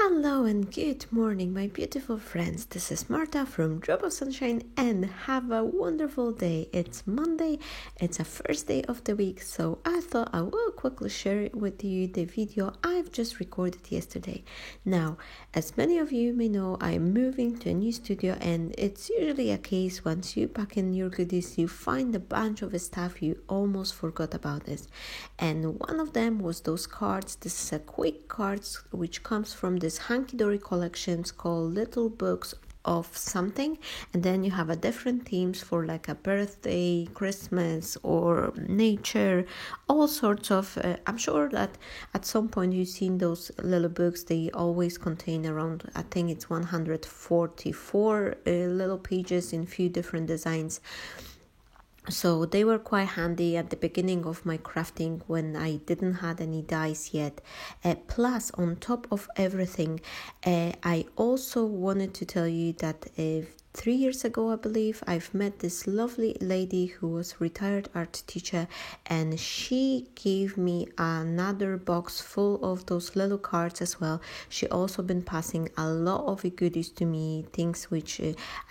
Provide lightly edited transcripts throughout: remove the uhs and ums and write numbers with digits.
Hello and good morning, my beautiful friends. This is Marta from Drop of Sunshine, and have a wonderful day. It's Monday, it's a first day of the week, so I thought I will quickly share with you the video I've just recorded yesterday. Now, as many of you may know, I'm moving to a new studio, and it's usually a case once you pack in your goodies, you find a bunch of stuff you almost forgot about this. And one of them was those cards. This is a quick cards which comes from this hanky-dory collections called Little Books of Something, and then you have a different themes for like a birthday, Christmas, or nature, all sorts of I'm sure that at some point you've seen those little books. They always contain around, I think it's 144 little pages in few different designs. So they were quite handy at the beginning of my crafting when I didn't have any dies yet. Plus, on top of everything, I also wanted to tell you that 3 years ago, I believe, I've met this lovely lady who was retired art teacher, and she gave me another box full of those little cards as well. She also been passing a lot of goodies to me, things which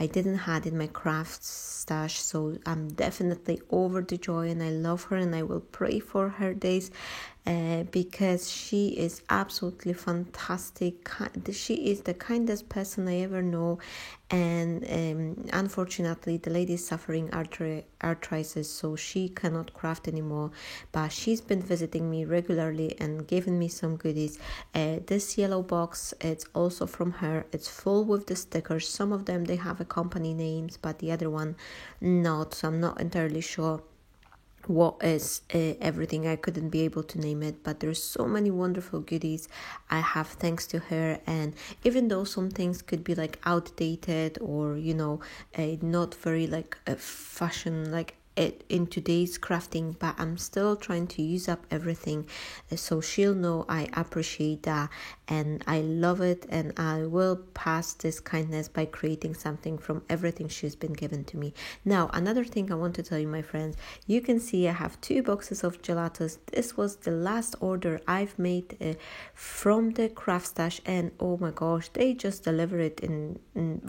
I didn't have in my craft stash. So I'm definitely over the joy, and I love her, and I will pray for her days. Because she is absolutely fantastic. She is the kindest person I ever know, and unfortunately the lady is suffering arthritis, so she cannot craft anymore, but she's been visiting me regularly and giving me some goodies. This yellow box, it's also from her. It's full with the stickers. Some of them they have a company names, but the other one not, so I'm not entirely sure what is everything. I couldn't be able to name it, but there's so many wonderful goodies I have thanks to her. And even though some things could be like outdated or not very like fashion like it in today's crafting, but I'm still trying to use up everything, so she'll know I appreciate that and I love it, and I will pass this kindness by creating something from everything she's been given to me. Now, another thing I want to tell you, my friends, you can see I have 2 boxes of gelatos. This was the last order I've made from the craft stash, and oh my gosh, they just deliver it in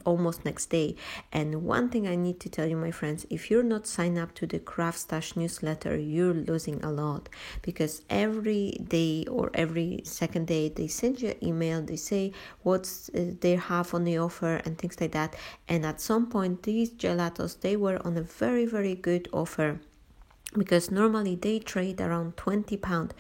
almost next day. And one thing I need to tell you, my friends, if you're not signed up to the craft stash newsletter, you're losing a lot, because every day or every second day they send you an email. They say what's they have on the offer and things like that. And at some point these gelatos, they were on a very, very good offer, because normally they trade around £20,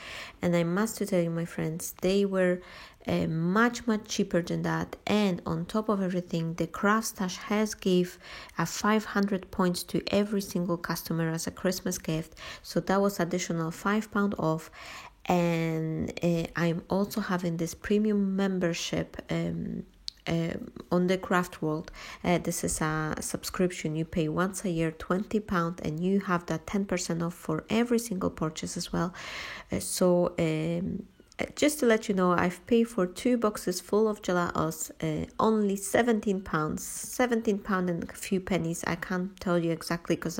and I must tell you, my friends, they were much cheaper than that. And on top of everything, the craft stash has gave a 500 points to every single customer as a Christmas gift, so that was additional £5 off. And I'm also having this premium membership on the craft world. This is a subscription. You pay once a year £20, and you have that 10% off for every single purchase as well. Just to let you know, I've paid for 2 boxes full of gelatos, only £17 and a few pennies. I can't tell you exactly because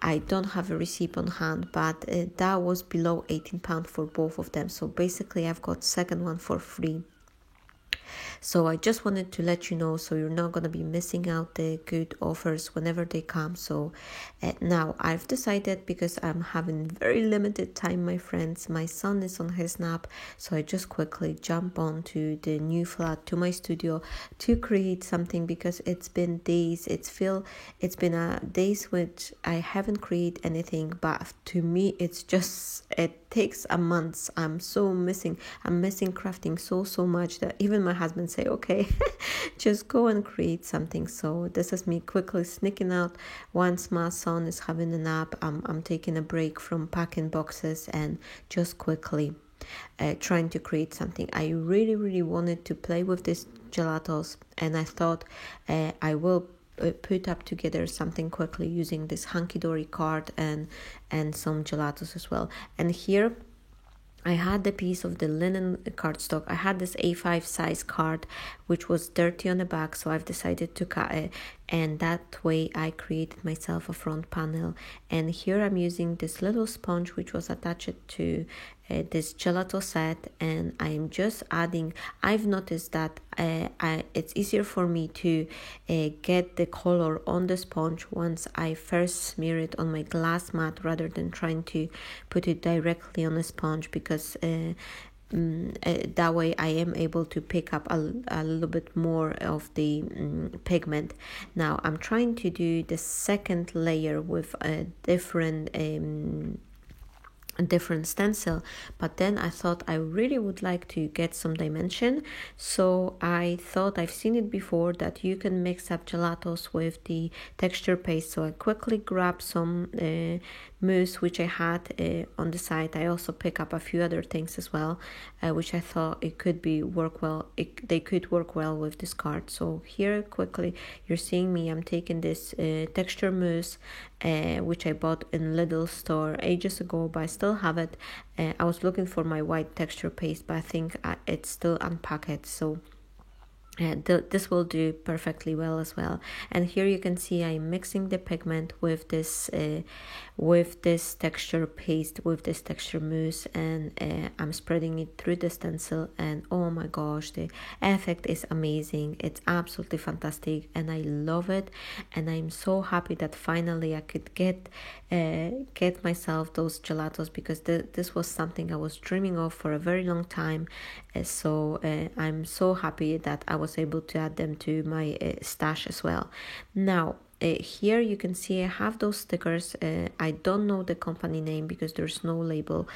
I don't have a receipt on hand, but that was below £18 for both of them. So basically I've got second one for free. So I just wanted to let you know, so you're not going to be missing out the good offers whenever they come. So now I've decided, because I'm having very limited time, my friends, my son is on his nap, so I just quickly jump on to the new flat, to my studio, to create something, because it's been days. It's been days which I haven't created anything, but to me it takes a month. I'm missing crafting so much that even my husband say, okay, just go and create something. So this is me quickly sneaking out once my son is having a nap. I'm taking a break from packing boxes and just quickly trying to create something. I really wanted to play with these gelatos, and I thought I will put up together something quickly using this hanky-dory card and some gelatos as well. And here I had the piece of the linen cardstock. I had this A5 size card, which was dirty on the back, so I've decided to cut it, and that way I created myself a front panel. And here I'm using this little sponge which was attached to this gelato set, and I'm just adding. I've noticed that it's easier for me to get the color on the sponge once I first smear it on my glass mat rather than trying to put it directly on the sponge, because that way I am able to pick up a little bit more of the pigment. Now I'm trying to do the second layer with a different stencil, but then I thought I really would like to get some dimension, so I thought I've seen it before that you can mix up gelatos with the texture paste. So I quickly grabbed some mousse which I had on the side. I also pick up a few other things as well, which I thought they could work well with this card. So here quickly you're seeing me, I'm taking this texture mousse which I bought in Lidl store ages ago, but I still have it. I was looking for my white texture paste, but I think it's still unpacked, so this will do perfectly well as well. And here you can see I'm mixing the pigment with this texture paste, with this texture mousse, and I'm spreading it through the stencil, and oh my gosh, the effect is amazing. It's absolutely fantastic and I love it, and I'm so happy that finally I could get myself those gelatos, because this was something I was dreaming of for a very long time. So I'm so happy that I was able to add them to my stash as well. Now here you can see I have those stickers. I don't know the company name because there's no label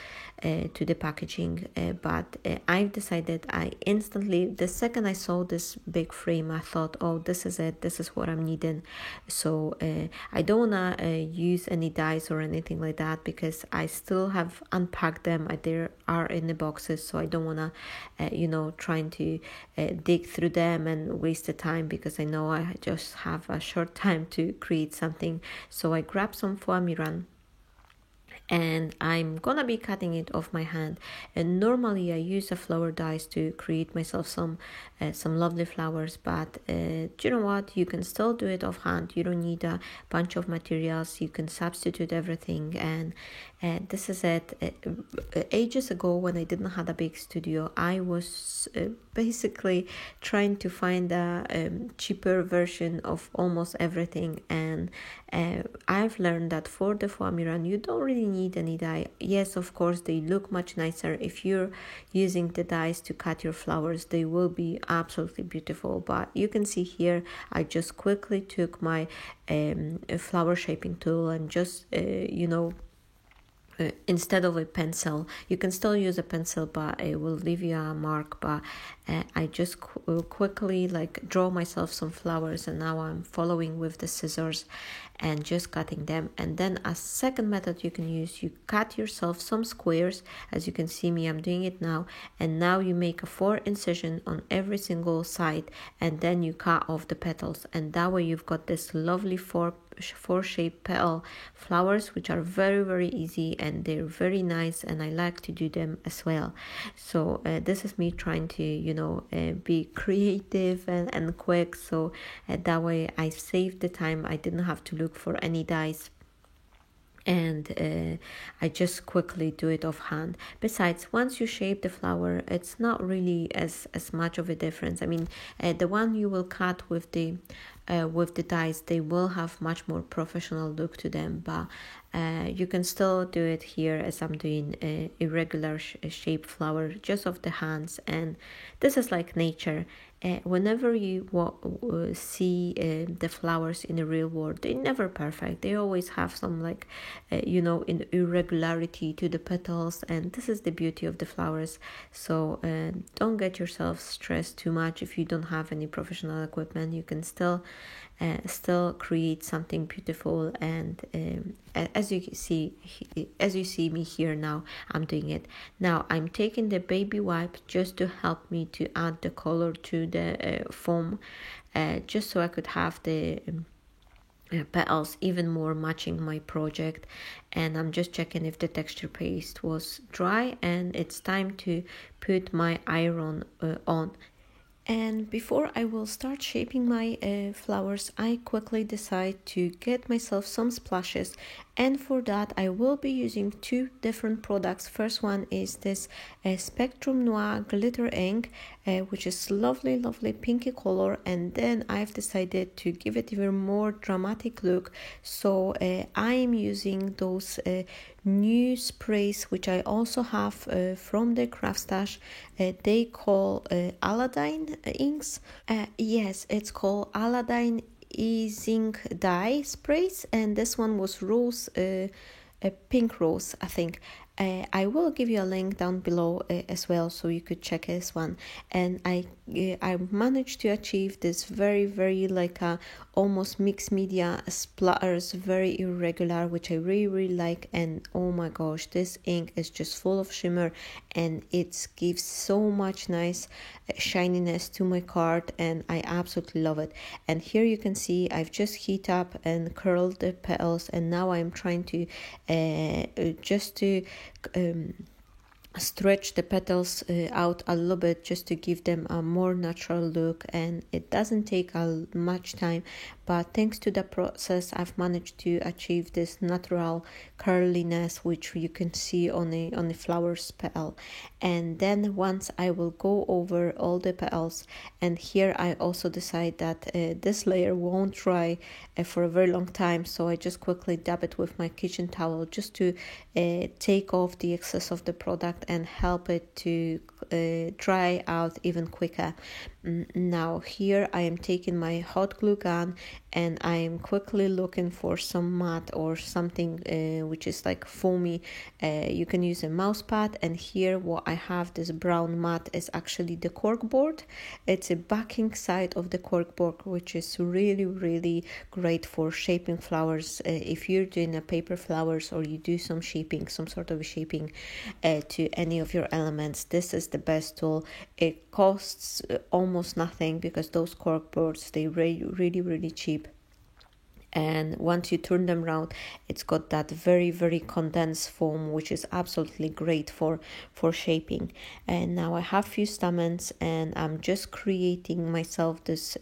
to the packaging, but I've decided, the second I saw this big frame, I thought, oh, this is it, this is what I'm needing. So I don't want to use any dies or anything like that, because I still have unpacked them. They are in the boxes, so I don't want to trying to dig through them and waste the time, because I know I just have a short time to create something. So I grabbed some foie Miran, and I'm gonna be cutting it off my hand. And normally I use a flower dies to create myself some lovely flowers, but you know what, you can still do it offhand. You don't need a bunch of materials, you can substitute everything. And this is it. Ages ago, when I didn't have a big studio, I was basically trying to find a cheaper version of almost everything, and I've learned that for the foie Miran you don't really need any dye. Yes, of course, they look much nicer if you're using the dies to cut your flowers. They will be absolutely beautiful, but you can see here I just quickly took my flower shaping tool and just instead of a pencil, you can still use a pencil, but it will leave you a mark. But I just quickly draw myself some flowers, and now I'm following with the scissors and just cutting them. And then a second method you can use, you cut yourself some squares, as you can see me, I'm doing it now. And now you make a 4 incision on every single side, and then you cut off the petals, and that way you've got this lovely four shaped petal flowers, which are very, very easy and they're very nice, and I like to do them as well. So this is me trying to be creative and quick, so that way I saved the time. I didn't have to look for any dies, and I just quickly do it offhand. Besides, once you shape the flower, it's not really as much of a difference. I mean, the one you will cut with the dies, they will have much more professional look to them, but you can still do it here as I'm doing a irregular shaped flower just of the hands. And this is like nature. Whenever you see the flowers in the real world, they're never perfect. They always have some irregularity to the petals, and this is the beauty of the flowers. So don't get yourself stressed too much if you don't have any professional equipment. You can still create something beautiful, and as you see me here now, I'm doing it. Now I'm taking the baby wipe just to help me to add the color to the foam, just so I could have the petals even more matching my project. And I'm just checking if the texture paste was dry, and it's time to put my iron on. And before I will start shaping my flowers, I quickly decide to get myself some splashes And for that, I will be using two different products. First one is this Spectrum Noir glitter ink, which is lovely pinky color, and then I've decided to give it even more dramatic look, so I'm using those new sprays, which I also have from the Craft Stash. They call Aladdin inks. Yes, it's called Aladdin ink dye sprays, and this one was rose, pink rose, I think. I will give you a link down below as well, so you could check this one. And I managed to achieve this very like a almost mixed media splatters, very irregular, which I really like. And oh my gosh, this ink is just full of shimmer, and it gives so much nice shininess to my card, and I absolutely love it. And here you can see I've just heat up and curled the petals, and now I'm trying to just to stretch the petals out a little bit, just to give them a more natural look. And it doesn't take much time, but thanks to the process I've managed to achieve this natural curliness, which you can see on the flower's petal. And then once I will go over all the petals, and here I also decide that this layer won't dry for a very long time, so I just quickly dab it with my kitchen towel just to take off the excess of the product and help it to dry out even quicker. Now here I am taking my hot glue gun, and I am quickly looking for some mat or something which is like foamy. You can use a mouse pad, and here what I have, this brown mat, is actually the cork board. It's a backing side of the cork board, which is really great for shaping flowers. If you're doing a paper flowers, or you do some shaping, some sort of shaping to any of your elements, this is the best tool. It costs almost nothing, because those cork boards, they really cheap. And once you turn them around, it's got that very condensed foam, which is absolutely great for shaping. And now I have few stamens, and I'm just creating myself this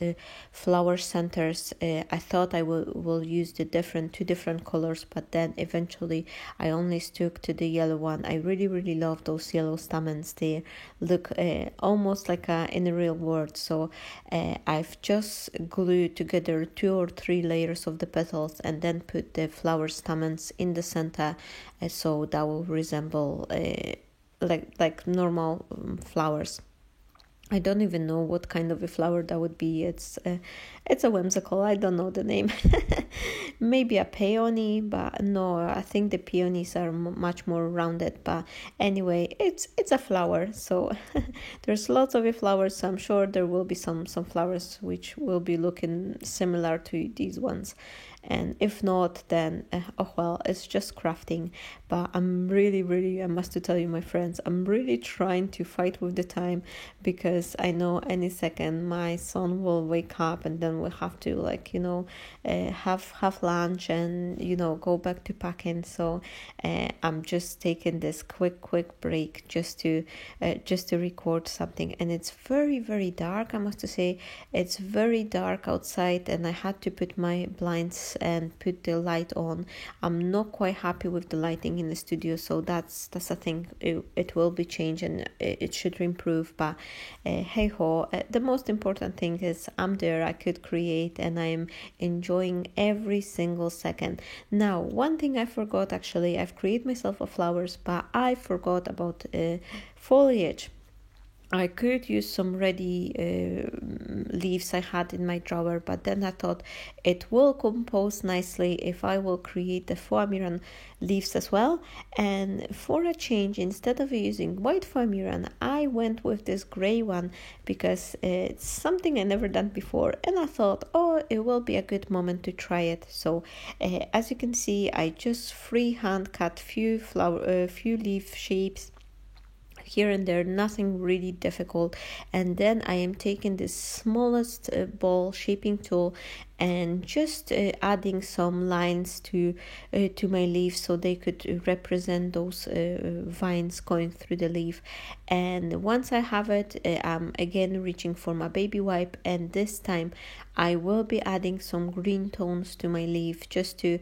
flower centers. I thought I will use the two different colors, but then eventually I only stuck to the yellow one. I really love those yellow stamens. They look almost like in the real world. So I've just glued together 2 or 3 layers of the petals, and then put the flower stamens in the center, so that will resemble like normal flowers. I don't even know what kind of a flower that would be. It's a whimsical, I don't know the name. Maybe a peony, but no, I think the peonies are much more rounded. But anyway, it's a flower, so there's lots of flowers, so I'm sure there will be some flowers which will be looking similar to these ones. And if not, then oh well, it's just crafting. But I'm really, I must to tell you, my friends, I'm really trying to fight with the time, because I know any second my son will wake up, and then we'll have to have lunch and go back to packing. So I'm just taking this quick break just to record something. And it's very dark, I must to say. It's very dark outside, and I had to put my blinds and put the light on. I'm not quite happy with the lighting in the studio, so that's a thing. It will be changed, and it should improve. But hey ho, the most important thing is I'm there, I could create, and I'm enjoying every single second. Now, one thing I forgot, actually, I've created myself a flowers, but I forgot about foliage. I could use some ready leaves I had in my drawer, but then I thought it will compose nicely if I will create the Foamiran leaves as well. And for a change, instead of using white Foamiran, I went with this gray one, because it's something I never done before, and I thought, oh, it will be a good moment to try it. So as you can see, I just freehand cut few leaf shapes here and there, nothing really difficult. And then I am taking the smallest ball shaping tool, and just adding some lines to my leaves so they could represent those vines going through the leaf. And once I have it, I'm again reaching for my baby wipe, and this time I will be adding some green tones to my leaf just to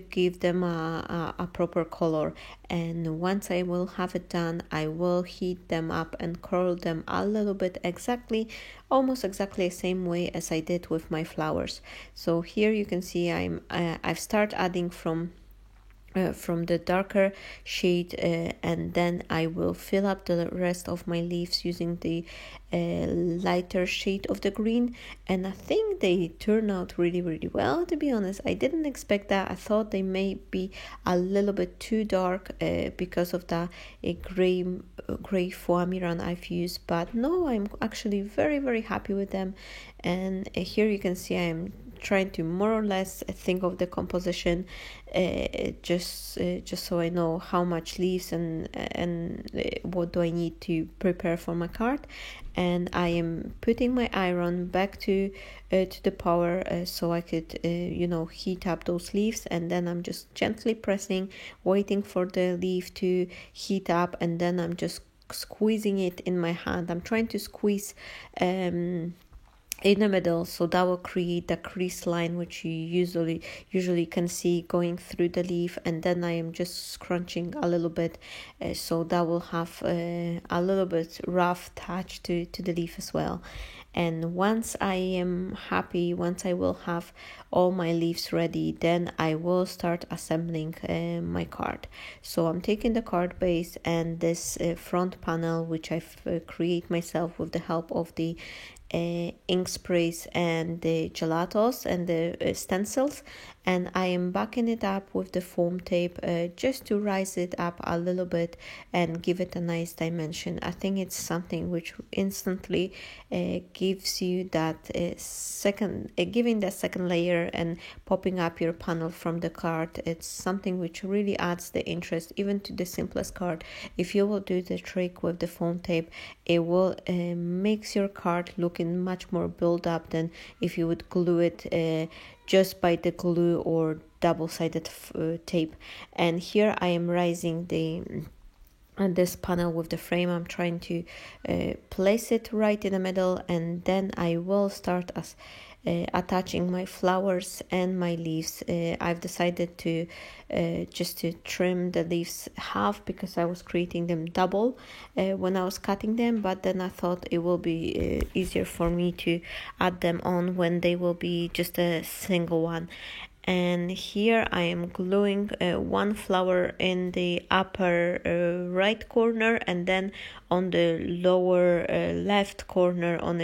give them a proper color. And once I will have it done, I will heat them up and curl them a little bit, almost exactly the same way as I did with my flowers. So here you can see I've started adding from the darker shade, and then I will fill up the rest of my leaves using the lighter shade of the green, and I think they turn out really, really well. To be honest, I didn't expect that. I thought they may be a little bit too dark because of the gray foie Miran I've used, but no, I'm actually very, very happy with them. And here you can see I'm trying to more or less think of the composition, just so I know how much leaves and what do I need to prepare for my card. And I am putting my iron back to the power so I could heat up those leaves, and then I'm just gently pressing, waiting for the leaf to heat up, and then I'm just squeezing it in my hand. I'm trying to squeeze in the middle, so that will create the crease line which you usually can see going through the leaf, and then I am just scrunching a little bit, so that will have a little bit rough touch to the leaf as well. And once I am happy, once I will have all my leaves ready, then I will start assembling my card. So I'm taking the card base and this front panel, which I've created myself with the help of the ink sprays and the gelatos and the stencils, and I am backing it up with the foam tape just to rise it up a little bit and give it a nice dimension. I think it's something which instantly gives you that giving that second layer and popping up your panel from the card. It's something which really adds the interest even to the simplest card. If you will do the trick with the foam tape, it will makes your card looking much more built up than if you would glue it just by the glue or double-sided tape. And here I am raising this panel with the frame. I'm trying to place it right in the middle, and then I will start attaching my flowers and my leaves. I've decided to just to trim the leaves half because I was creating them double when I was cutting them, but then I thought it will be easier for me to add them on when they will be just a single one. And here I am gluing one flower in the upper right corner, and then on the lower left corner on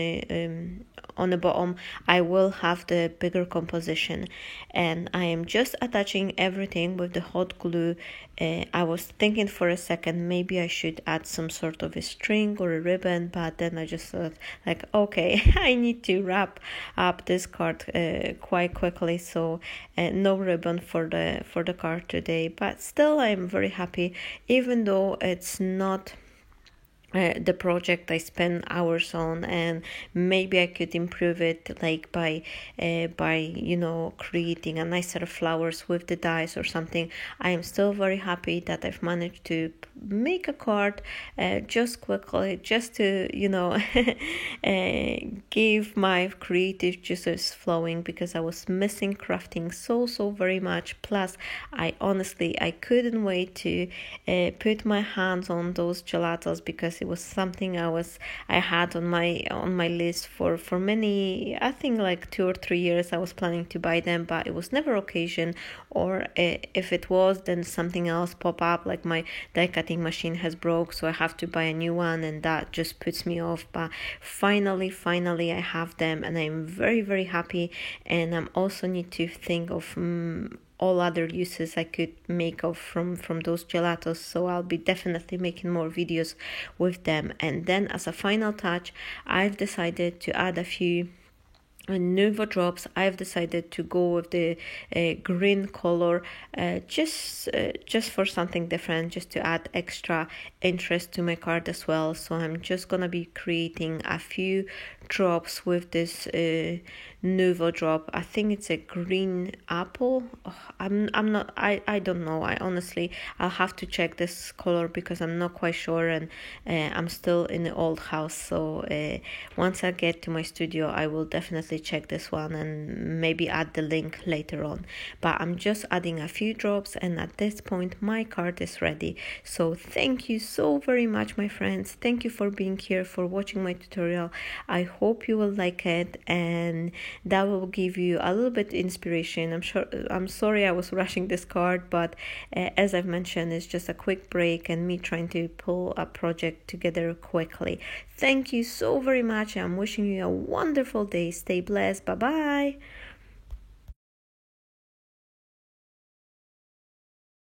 the bottom I will have the bigger composition. And I am just attaching everything with the hot glue. I was thinking for a second maybe I should add some sort of a string or a ribbon, but then I just thought like, okay, I need to wrap up this card quite quickly, so no ribbon for the card today. But still I'm very happy, even though it's not the project I spend hours on, and maybe I could improve it like by creating a nicer flowers with the dies or something. I am still very happy that I've managed to make a card just quickly, just to give my creative juices flowing, because I was missing crafting so very much. Plus I couldn't wait to put my hands on those gelatos, because it was something I had on my list for many, I think like 2 or 3 years. I was planning to buy them, but it was never occasion, or if it was, then something else pop up, like my die cutting machine has broke, so I have to buy a new one, and that just puts me off. But finally I have them, and I'm very, very happy. And I'm also need to think of all other uses I could make of from those gelatos, so I'll be definitely making more videos with them. And then as a final touch, I've decided to add a few Nuvo drops, I've decided to go with the green color, just for something different, just to add extra interest to my card as well. So I'm just gonna be creating a few drops with this Nuvo drop. I think it's a green apple. Oh, I'm not, I don't know. I honestly, I'll have to check this color because I'm not quite sure, and I'm still in the old house. So once I get to my studio, I will definitely check this one and maybe add the link later on. But I'm just adding a few drops, and at this point my card is ready. So thank you so very much, my friends. Thank you for being here, for watching my tutorial. I hope you will like it, and that will give you a little bit inspiration. I'm sorry I was rushing this card, but as I've mentioned, it's just a quick break and me trying to pull a project together quickly. Thank you so very much. I'm wishing you a wonderful day. Stay blessed. Bye bye.